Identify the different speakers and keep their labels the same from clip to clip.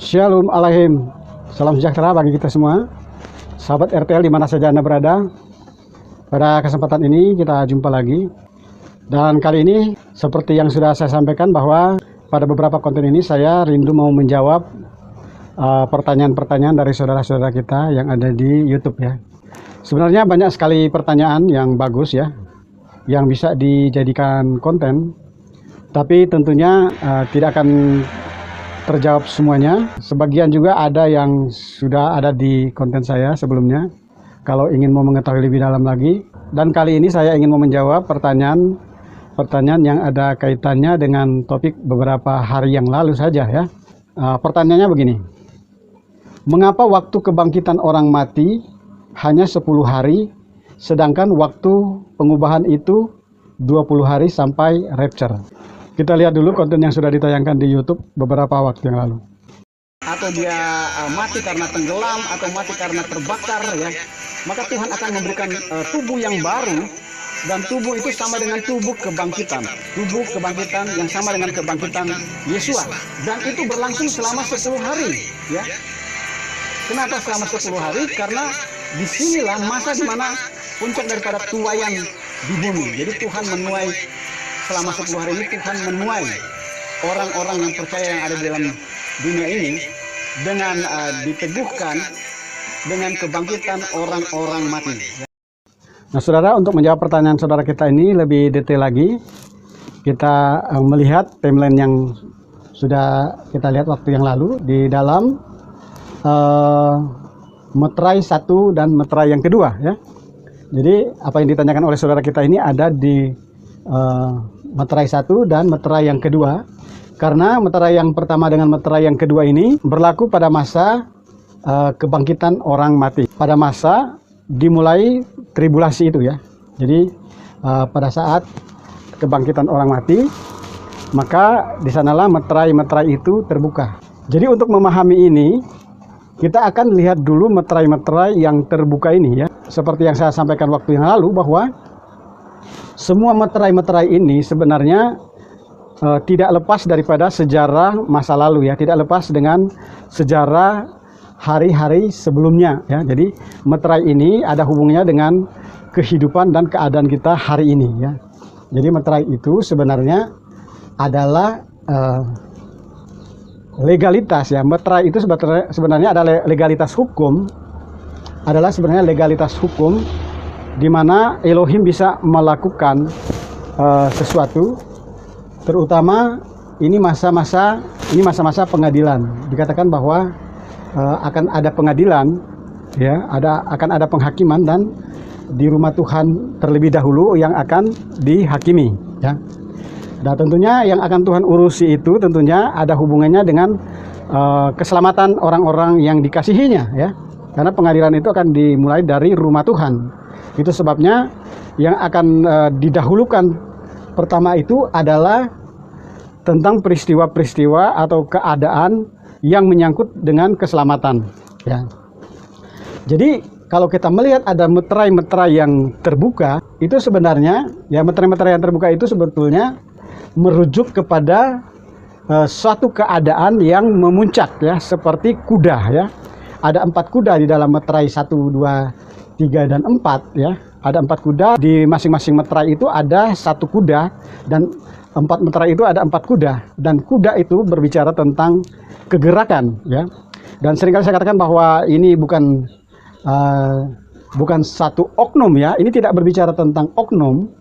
Speaker 1: Shalom Alaihim. Salam sejahtera bagi kita semua, sahabat RTL di mana saja Anda berada. Pada kesempatan ini kita jumpa lagi. Dan kali ini seperti yang sudah saya sampaikan bahwa pada beberapa konten ini saya rindu mau menjawab pertanyaan-pertanyaan dari saudara-saudara kita yang ada di YouTube ya. Sebenarnya banyak sekali pertanyaan yang bagus ya, yang bisa dijadikan konten. Tapi tentunya tidak akan terjawab semuanya. Sebagian juga ada yang sudah ada di konten saya sebelumnya, kalau ingin mau mengetahui lebih dalam lagi. Dan kali ini saya ingin mau menjawab pertanyaan yang ada kaitannya dengan topik beberapa hari yang lalu saja ya. Pertanyaannya begini, mengapa waktu kebangkitan orang mati hanya 10 hari, sedangkan waktu pengubahan itu 20 hari sampai rapture? Kita lihat dulu konten yang sudah ditayangkan di YouTube beberapa waktu yang lalu.
Speaker 2: Atau dia mati karena tenggelam atau mati karena terbakar ya, maka Tuhan akan memberikan tubuh yang baru, dan tubuh itu sama dengan tubuh kebangkitan yang sama dengan kebangkitan Yesus, dan itu berlangsung selama 10 hari ya. Kenapa selama 10 hari? Karena disinilah masa dimana puncak daripada tuaian di bumi. Jadi Tuhan menuai selama 10 hari ini, Tuhan menuai orang-orang yang percaya yang ada di dalam dunia ini dengan diteguhkan dengan kebangkitan orang-orang mati.
Speaker 1: Nah saudara, untuk menjawab pertanyaan saudara kita ini lebih detail lagi, kita melihat timeline yang sudah kita lihat waktu yang lalu di dalam meterai 1 dan meterai yang kedua ya. Jadi apa yang ditanyakan oleh saudara kita ini ada di meterai 1 dan meterai yang kedua, karena meterai yang pertama dengan meterai yang kedua ini berlaku pada masa kebangkitan orang mati, pada masa dimulai tribulasi itu ya. Jadi pada saat kebangkitan orang mati, maka di sanalah meterai-meterai itu terbuka. Jadi untuk memahami ini, kita akan lihat dulu meterai-meterai yang terbuka ini ya. Seperti yang saya sampaikan waktu yang lalu, bahwa semua meterai-meterai ini sebenarnya tidak lepas daripada sejarah masa lalu ya, tidak lepas dengan sejarah hari-hari sebelumnya ya. Jadi meterai ini ada hubungannya dengan kehidupan dan keadaan kita hari ini ya. Jadi meterai itu sebenarnya adalah legalitas ya. Meterai itu sebenarnya adalah legalitas hukum, adalah sebenarnya legalitas hukum di mana Elohim bisa melakukan sesuatu, terutama ini masa-masa pengadilan. Dikatakan bahwa akan ada pengadilan ya, akan ada penghakiman, dan di rumah Tuhan terlebih dahulu yang akan dihakimi ya. Dan tentunya yang akan Tuhan urusi itu tentunya ada hubungannya dengan keselamatan orang-orang yang dikasihinya ya. Karena pengadilan itu akan dimulai dari rumah Tuhan. Itu sebabnya yang akan didahulukan pertama itu adalah tentang peristiwa-peristiwa atau keadaan yang menyangkut dengan keselamatan ya. Jadi kalau kita melihat ada meterai-meterai yang terbuka, itu sebenarnya ya, meterai-meterai yang terbuka itu sebetulnya merujuk kepada suatu keadaan yang memuncak ya, seperti kuda ya. Ada 4 kuda di dalam meterai 1, 2, 3 dan 4 ya. Ada 4 kuda, di masing-masing meterai itu ada 1 kuda, dan 4 meterai itu ada 4 kuda, dan kuda itu berbicara tentang kegerakan ya. Dan seringkali saya katakan bahwa ini bukan satu oknum ya. Ini tidak berbicara tentang oknum,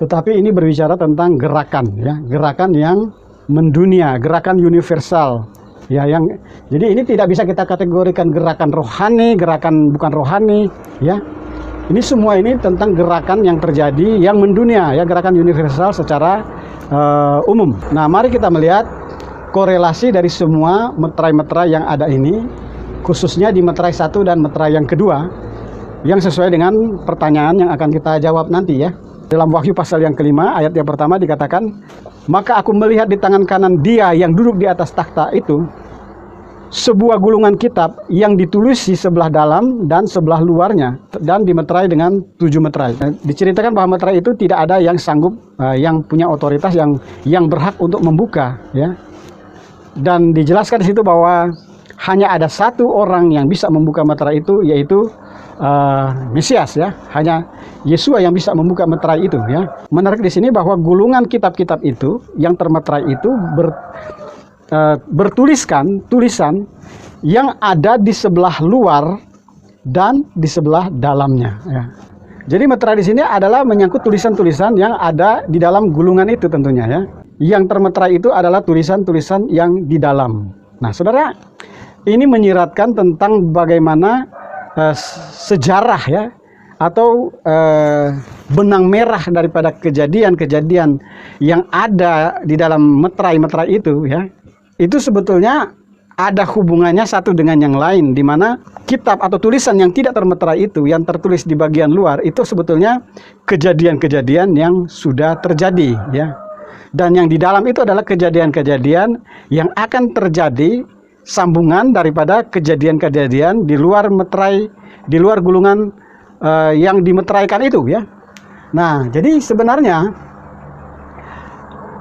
Speaker 1: tetapi ini berbicara tentang gerakan ya, gerakan yang mendunia, gerakan universal ya. Jadi ini tidak bisa kita kategorikan gerakan rohani, gerakan bukan rohani ya. Ini semua ini tentang gerakan yang terjadi yang mendunia ya, gerakan universal secara umum. Nah, mari kita melihat korelasi dari semua meterai-meterai yang ada ini, khususnya di meterai 1 dan meterai yang kedua, yang sesuai dengan pertanyaan yang akan kita jawab nanti ya. Dalam Wahyu pasal yang kelima ayat yang pertama dikatakan, maka aku melihat di tangan kanan Dia yang duduk di atas takhta itu sebuah gulungan kitab yang ditulis di sebelah dalam dan sebelah luarnya, dan dimeterai dengan 7 meterai. Diceritakan bahwa meterai itu tidak ada yang sanggup, yang punya otoritas, yang berhak untuk membuka ya. Dan dijelaskan di situ bahwa hanya ada satu orang yang bisa membuka meterai itu, yaitu Mesias ya. Hanya Yesua yang bisa membuka meterai itu ya. Menarik di sini bahwa gulungan kitab-kitab itu yang termeterai itu bertuliskan tulisan yang ada di sebelah luar dan di sebelah dalamnya ya. Jadi meterai di sini adalah menyangkut tulisan-tulisan yang ada di dalam gulungan itu tentunya ya. Yang termeterai itu adalah tulisan-tulisan yang di dalam. Nah, saudara, ini menyiratkan tentang bagaimana sejarah ya, atau benang merah daripada kejadian-kejadian yang ada di dalam meterai-meterai itu ya. Itu sebetulnya ada hubungannya satu dengan yang lain, di mana kitab atau tulisan yang tidak termeterai itu, yang tertulis di bagian luar, itu sebetulnya kejadian-kejadian yang sudah terjadi ya. Dan yang di dalam itu adalah kejadian-kejadian yang akan terjadi, sambungan daripada kejadian-kejadian di luar meterai, di luar gulungan yang dimeteraikan itu ya. Nah, jadi sebenarnya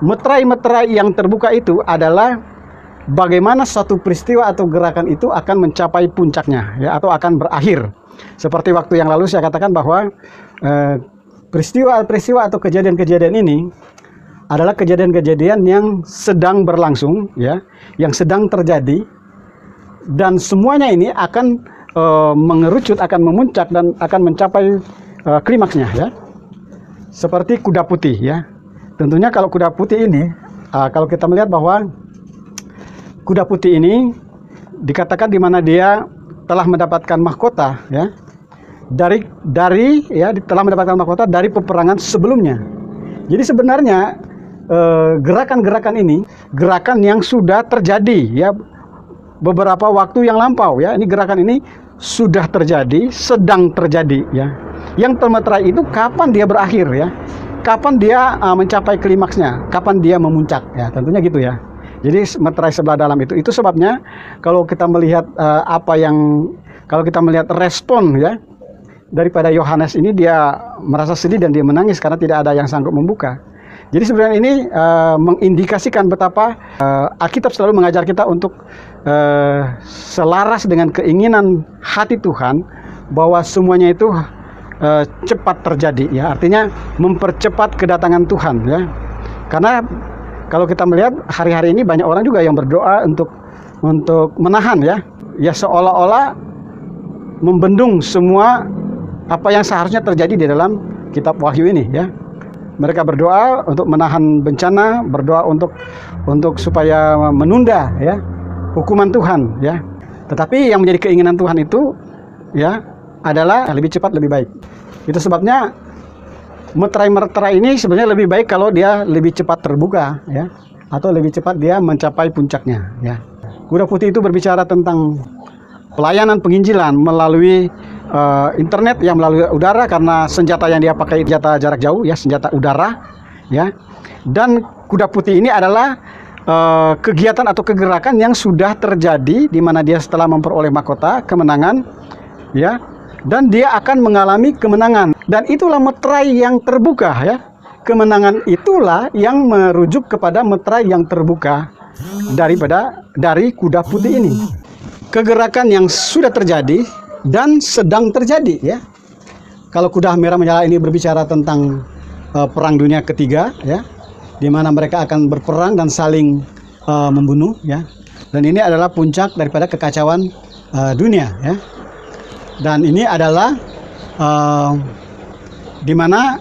Speaker 1: meterai-meterai yang terbuka itu adalah bagaimana suatu peristiwa atau gerakan itu akan mencapai puncaknya ya, atau akan berakhir. Seperti waktu yang lalu saya katakan bahwa peristiwa atau kejadian-kejadian ini adalah kejadian-kejadian yang sedang berlangsung ya, yang sedang terjadi, dan semuanya ini akan mengerucut, akan memuncak dan akan mencapai klimaksnya ya. Seperti kuda putih ya. Tentunya kalau kuda putih ini, kalau kita melihat bahwa kuda putih ini dikatakan di mana dia telah mendapatkan mahkota ya, telah mendapatkan mahkota dari peperangan sebelumnya. Jadi sebenarnya gerakan-gerakan ini gerakan yang sudah terjadi ya beberapa waktu yang lampau ya. Ini gerakan ini sudah terjadi, sedang terjadi ya. Yang termeterai itu kapan dia berakhir ya, kapan dia mencapai klimaksnya, kapan dia memuncak ya, tentunya gitu ya. Jadi meterai sebelah dalam itu sebabnya kalau kita melihat kalau kita melihat respon ya daripada Yohanes ini, dia merasa sedih dan dia menangis karena tidak ada yang sanggup membuka. Jadi sebenarnya ini mengindikasikan betapa Alkitab selalu mengajar kita untuk selaras dengan keinginan hati Tuhan, bahwa semuanya itu cepat terjadi ya. Artinya mempercepat kedatangan Tuhan ya. Karena kalau kita melihat hari-hari ini banyak orang juga yang berdoa untuk menahan ya seolah-olah membendung semua apa yang seharusnya terjadi di dalam kitab Wahyu ini ya. Mereka berdoa untuk menahan bencana, berdoa untuk supaya menunda ya hukuman Tuhan ya. Tetapi yang menjadi keinginan Tuhan itu ya adalah lebih cepat lebih baik. Itu sebabnya meterai-meterai ini sebenarnya lebih baik kalau dia lebih cepat terbuka ya, atau lebih cepat dia mencapai puncaknya ya. Kuda putih itu berbicara tentang pelayanan penginjilan melalui internet, yang melalui udara, karena senjata yang dia pakai senjata jarak jauh ya, senjata udara ya. Dan kuda putih ini adalah kegiatan atau kegerakan yang sudah terjadi, di mana dia setelah memperoleh mahkota kemenangan ya, dan dia akan mengalami kemenangan. Dan itulah meterai yang terbuka ya. Kemenangan itulah yang merujuk kepada meterai yang terbuka dari kuda putih ini. Kegerakan yang sudah terjadi dan sedang terjadi ya. Kalau kuda merah menyala ini berbicara tentang perang dunia ketiga ya, di mana mereka akan berperang dan saling membunuh ya. Dan ini adalah puncak daripada kekacauan dunia ya. Dan ini adalah di mana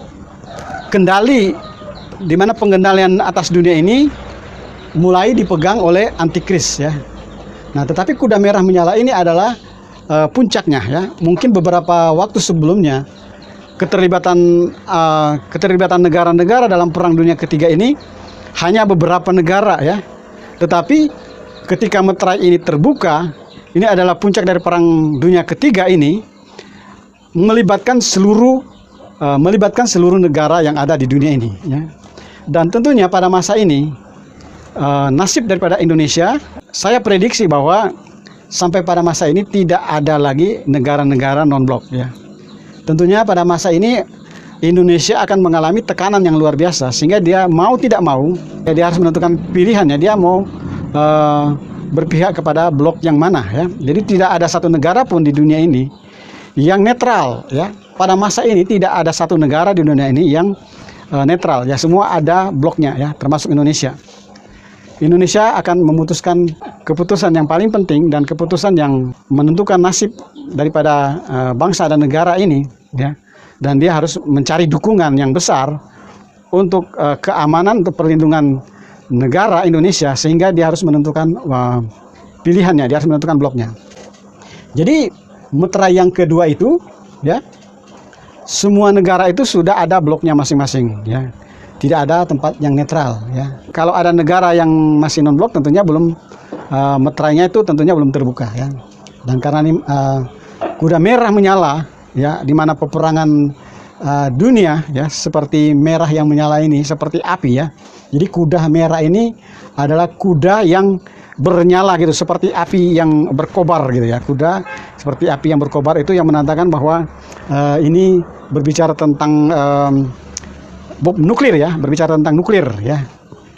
Speaker 1: pengendalian atas dunia ini mulai dipegang oleh antikris ya. Nah, tetapi kuda merah menyala ini adalah puncaknya ya. Mungkin beberapa waktu sebelumnya keterlibatan negara-negara dalam perang dunia ketiga ini hanya beberapa negara ya. Tetapi ketika meterai ini terbuka, ini adalah puncak dari perang dunia ketiga ini, melibatkan seluruh negara yang ada di dunia ini ya. Dan tentunya pada masa ini nasib daripada Indonesia, saya prediksi bahwa sampai pada masa ini tidak ada lagi negara-negara non-blok ya. Tentunya pada masa ini Indonesia akan mengalami tekanan yang luar biasa, sehingga dia mau tidak mau dia harus menentukan pilihannya. Dia mau berpihak kepada blok yang mana ya. Jadi tidak ada satu negara pun di dunia ini yang netral ya. Pada masa ini tidak ada satu negara di dunia ini yang netral ya. Semua ada bloknya ya, termasuk Indonesia. Indonesia akan memutuskan keputusan yang paling penting dan keputusan yang menentukan nasib daripada bangsa dan negara ini ya. Dan dia harus mencari dukungan yang besar untuk keamanan, untuk perlindungan negara Indonesia, sehingga dia harus menentukan pilihannya, dia harus menentukan bloknya. Jadi meterai yang kedua itu ya, semua negara itu sudah ada bloknya masing-masing ya. Tidak ada tempat yang netral ya. Kalau ada negara yang masih non blok, tentunya belum meterainya itu tentunya belum terbuka ya. Dan karena ini kuda merah menyala ya, di mana peperangan dunia ya, seperti merah yang menyala ini seperti api ya. Jadi kuda merah ini adalah kuda yang bernyala gitu, seperti api yang berkobar gitu ya. Kuda seperti api yang berkobar itu yang menandakan bahwa ini berbicara tentang bom nuklir ya, berbicara tentang nuklir ya.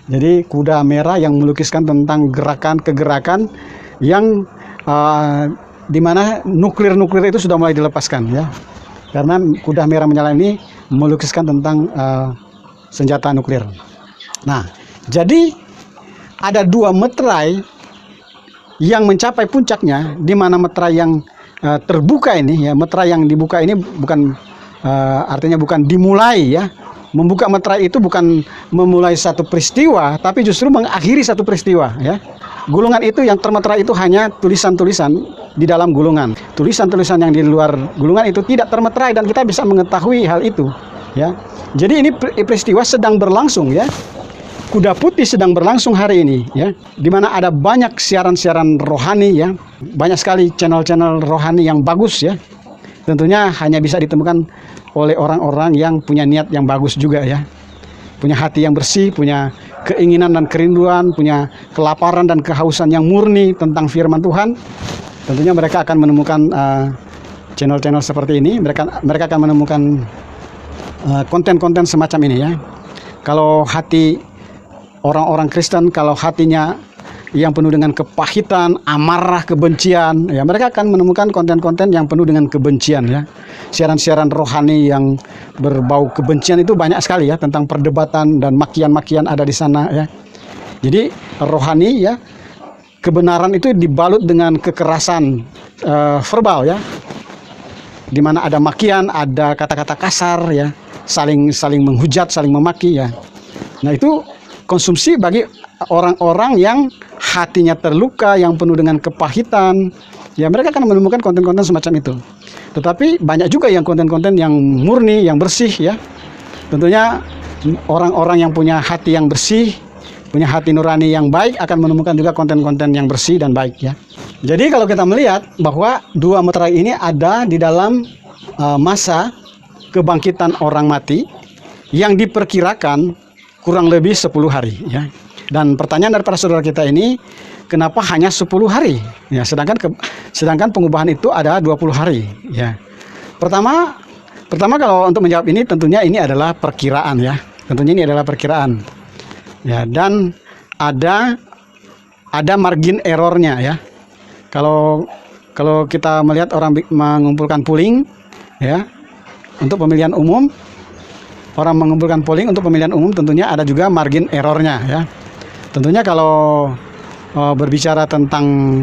Speaker 1: Jadi kuda merah yang melukiskan tentang gerakan-kegerakan yang di mana nuklir itu sudah mulai dilepaskan ya. Karena kuda merah menyala ini melukiskan tentang senjata nuklir. Nah, jadi ada dua meterai yang mencapai puncaknya, di mana meterai yang terbuka ini ya, meterai yang dibuka ini bukan artinya bukan dimulai ya. Membuka meterai itu bukan memulai satu peristiwa, tapi justru mengakhiri satu peristiwa ya. Gulungan itu yang termeterai itu hanya tulisan-tulisan di dalam gulungan. Tulisan-tulisan yang di luar gulungan itu tidak termeterai, dan kita bisa mengetahui hal itu ya. Jadi ini peristiwa sedang berlangsung ya. Kuda putih sedang berlangsung hari ini ya, di mana ada banyak siaran-siaran rohani ya. Banyak sekali channel-channel rohani yang bagus ya. Tentunya hanya bisa ditemukan oleh orang-orang yang punya niat yang bagus juga ya. Punya hati yang bersih, punya keinginan dan kerinduan, punya kelaparan dan kehausan yang murni tentang firman Tuhan. Tentunya mereka akan menemukan channel-channel seperti ini. Mereka akan menemukan konten-konten semacam ini ya. Kalau hati orang-orang Kristen, kalau hatinya yang penuh dengan kepahitan, amarah, kebencian, ya mereka akan menemukan konten-konten yang penuh dengan kebencian ya. Siaran-siaran rohani yang berbau kebencian itu banyak sekali ya, tentang perdebatan dan makian-makian ada di sana ya. Jadi rohani ya, kebenaran itu dibalut dengan kekerasan verbal ya. Di mana ada makian, ada kata-kata kasar ya, saling menghujat, saling memaki ya. Nah, itu konsumsi bagi orang-orang yang hatinya terluka, yang penuh dengan kepahitan, ya mereka akan menemukan konten-konten semacam itu. Tetapi banyak juga yang konten-konten yang murni, yang bersih ya. Tentunya orang-orang yang punya hati yang bersih, punya hati nurani yang baik akan menemukan juga konten-konten yang bersih dan baik ya. Jadi kalau kita melihat bahwa dua meterai ini ada di dalam masa kebangkitan orang mati yang diperkirakan kurang lebih 10 hari ya. Dan pertanyaan daripada saudara kita ini, kenapa hanya 10 hari? Ya, sedangkan pengubahan itu ada 20 hari ya. Pertama kalau untuk menjawab ini, tentunya ini adalah perkiraan ya. Tentunya ini adalah perkiraan. Ya, dan ada margin errornya ya. Kalau kita melihat orang mengumpulkan polling ya untuk pemilihan umum, orang mengumpulkan polling untuk pemilihan umum, tentunya ada juga margin errornya ya. Tentunya kalau berbicara tentang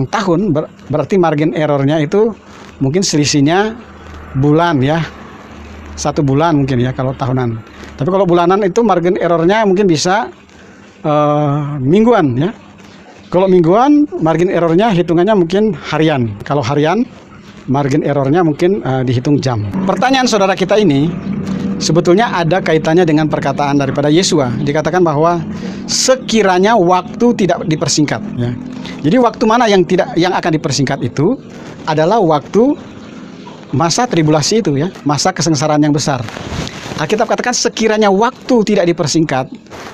Speaker 1: tahun, berarti margin errornya itu mungkin selisihnya bulan ya, 1 bulan mungkin ya kalau tahunan. Tapi kalau bulanan itu margin errornya mungkin bisa mingguan ya. Kalau mingguan margin errornya hitungannya mungkin harian. Kalau harian margin errornya mungkin dihitung jam. Pertanyaan saudara kita ini sebetulnya ada kaitannya dengan perkataan daripada Yesua. Dikatakan bahwa sekiranya waktu tidak dipersingkat ya. Jadi waktu mana yang akan dipersingkat itu adalah waktu masa tribulasi itu ya, masa kesengsaraan yang besar. Alkitab katakan sekiranya waktu tidak dipersingkat,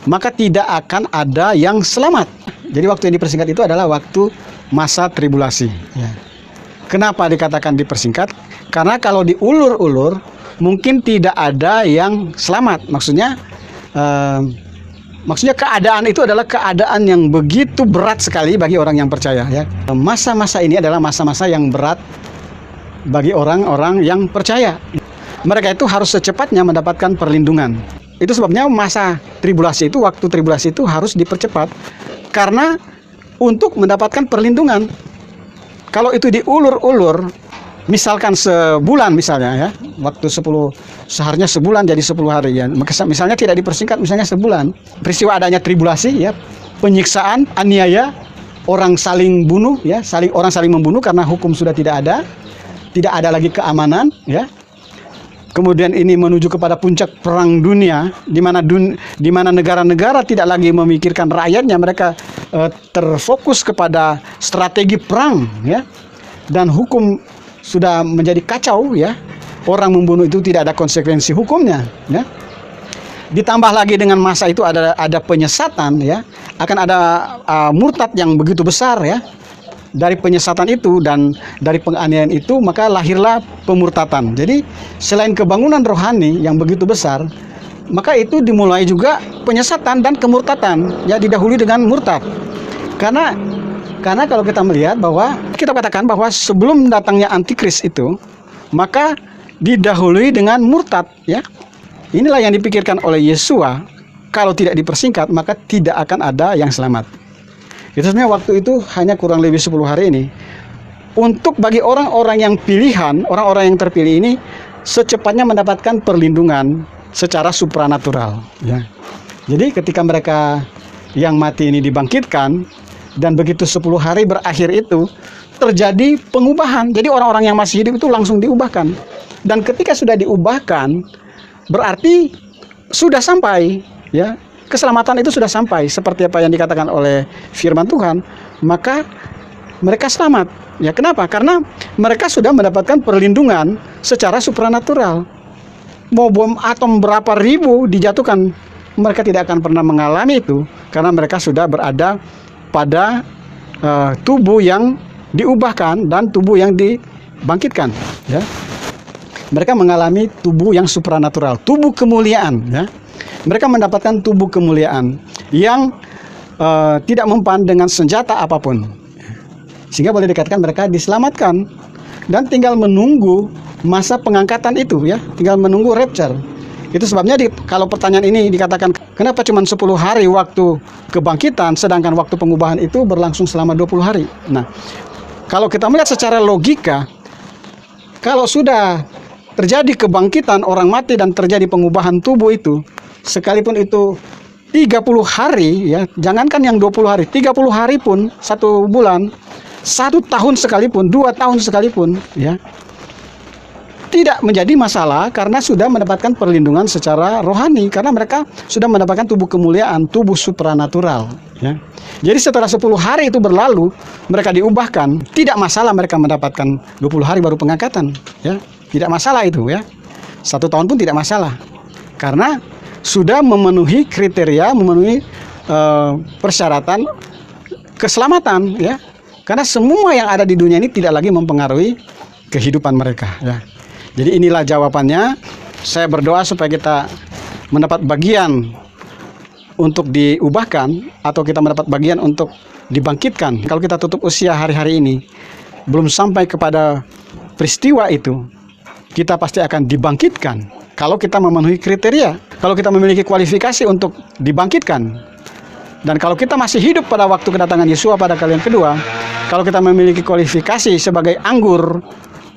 Speaker 1: maka tidak akan ada yang selamat. Jadi waktu yang dipersingkat itu adalah waktu masa tribulasi ya. Kenapa dikatakan dipersingkat? Karena kalau diulur-ulur mungkin tidak ada yang selamat. Maksudnya Maksudnya keadaan itu adalah keadaan yang begitu berat sekali bagi orang yang percaya, ya. Masa-masa ini adalah masa-masa yang berat bagi orang-orang yang percaya. Mereka itu harus secepatnya mendapatkan perlindungan. Itu sebabnya masa tribulasi itu, waktu tribulasi itu harus dipercepat karena untuk mendapatkan perlindungan. Kalau itu diulur-ulur, misalkan sebulan misalnya, ya, waktu seharusnya sebulan jadi 10 hari, ya. Misalnya tidak dipersingkat, misalnya sebulan. Peristiwa adanya tribulasi, ya, penyiksaan, aniaya, orang saling bunuh, ya, orang saling membunuh karena hukum sudah tidak ada lagi keamanan, ya. Kemudian ini menuju kepada puncak perang dunia, di mana negara-negara tidak lagi memikirkan rakyatnya, mereka terfokus kepada strategi perang, ya. Dan hukum sudah menjadi kacau, ya. Orang membunuh itu tidak ada konsekuensi hukumnya, ya. Ditambah lagi dengan masa itu ada penyesatan, ya. Akan ada murtad yang begitu besar, ya. Dari penyesatan itu dan dari penganiayaan itu maka lahirlah pemurtatan. Jadi selain kebangunan rohani yang begitu besar, maka itu dimulai juga penyesatan dan kemurtatan, ya, didahului dengan murtad. Karena kalau kita melihat bahwa kita katakan bahwa sebelum datangnya antikris itu, maka didahului dengan murtad, ya. Inilah yang dipikirkan oleh Yesua. Kalau tidak dipersingkat, maka tidak akan ada yang selamat. Itu sebenarnya waktu itu hanya kurang lebih 10 hari ini. Untuk bagi orang-orang yang pilihan, orang-orang yang terpilih ini secepatnya mendapatkan perlindungan secara supranatural, ya. Jadi ketika mereka yang mati ini dibangkitkan dan begitu 10 hari berakhir itu terjadi pengubahan. Jadi orang-orang yang masih hidup itu langsung diubahkan. Dan ketika sudah diubahkan berarti sudah sampai, ya. Keselamatan itu sudah sampai seperti apa yang dikatakan oleh firman Tuhan, maka mereka selamat. Ya, kenapa? Karena mereka sudah mendapatkan perlindungan secara supranatural. Mau bom atom berapa ribu dijatuhkan, mereka tidak akan pernah mengalami itu karena mereka sudah berada pada tubuh yang diubahkan dan tubuh yang dibangkitkan, ya. Mereka mengalami tubuh yang supranatural, tubuh kemuliaan, ya. Mereka mendapatkan tubuh kemuliaan yang tidak mempan dengan senjata apapun, sehingga boleh dikatakan mereka diselamatkan dan tinggal menunggu masa pengangkatan itu, ya, tinggal menunggu rapture. Itu sebabnya kalau pertanyaan ini dikatakan kenapa cuma 10 hari waktu kebangkitan sedangkan waktu pengubahan itu berlangsung selama 20 hari. Nah, kalau kita melihat secara logika, kalau sudah terjadi kebangkitan orang mati dan terjadi pengubahan tubuh itu, sekalipun itu 30 hari, ya, jangankan yang 20 hari, 30 hari pun, 1 bulan, 1 tahun sekalipun, 2 tahun sekalipun, ya, tidak menjadi masalah karena sudah mendapatkan perlindungan secara rohani, karena mereka sudah mendapatkan tubuh kemuliaan, tubuh supranatural, ya. Jadi setelah 10 hari itu berlalu, mereka diubahkan, tidak masalah mereka mendapatkan 20 hari baru pengangkatan, ya. Tidak masalah itu, ya. 1 tahun pun tidak masalah. Karena sudah memenuhi kriteria, memenuhi persyaratan keselamatan, ya. Karena semua yang ada di dunia ini tidak lagi mempengaruhi kehidupan mereka, ya. Jadi inilah jawabannya. Saya berdoa supaya kita mendapat bagian untuk diubahkan atau kita mendapat bagian untuk dibangkitkan. Kalau kita tutup usia hari-hari ini belum sampai kepada peristiwa itu, kita pasti akan dibangkitkan kalau kita memenuhi kriteria, kalau kita memiliki kualifikasi untuk dibangkitkan. Dan kalau kita masih hidup pada waktu kedatangan Yesua pada kali yang kedua, kalau kita memiliki kualifikasi sebagai anggur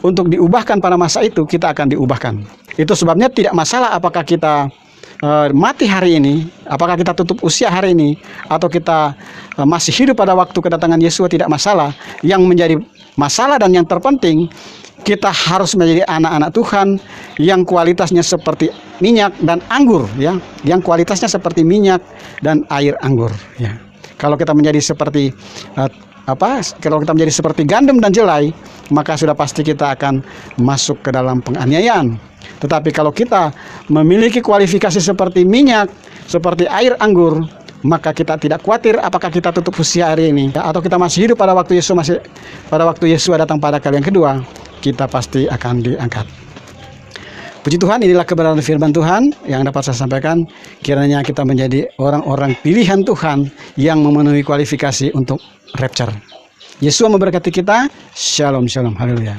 Speaker 1: untuk diubahkan pada masa itu, kita akan diubahkan. Itu sebabnya tidak masalah apakah kita mati hari ini, apakah kita tutup usia hari ini, atau kita masih hidup pada waktu kedatangan Yesua, tidak masalah. Yang menjadi masalah dan yang terpenting, kita harus menjadi anak-anak Tuhan yang kualitasnya seperti minyak dan anggur, ya, yang kualitasnya seperti minyak dan air anggur, ya. Kalau kita menjadi seperti kalau kita menjadi seperti gandum dan jelai, maka sudah pasti kita akan masuk ke dalam penganiayaan. Tetapi kalau kita memiliki kualifikasi seperti minyak, seperti air anggur, maka kita tidak khawatir apakah kita tutup usia hari ini, ya, atau kita masih hidup pada waktu Yesus datang pada kali yang kedua, kita pasti akan diangkat. Puji Tuhan, inilah kebenaran firman Tuhan yang dapat saya sampaikan. Kiranya kita menjadi orang-orang pilihan Tuhan yang memenuhi kualifikasi untuk rapture. Yesus memberkati kita. Shalom, shalom, haleluya.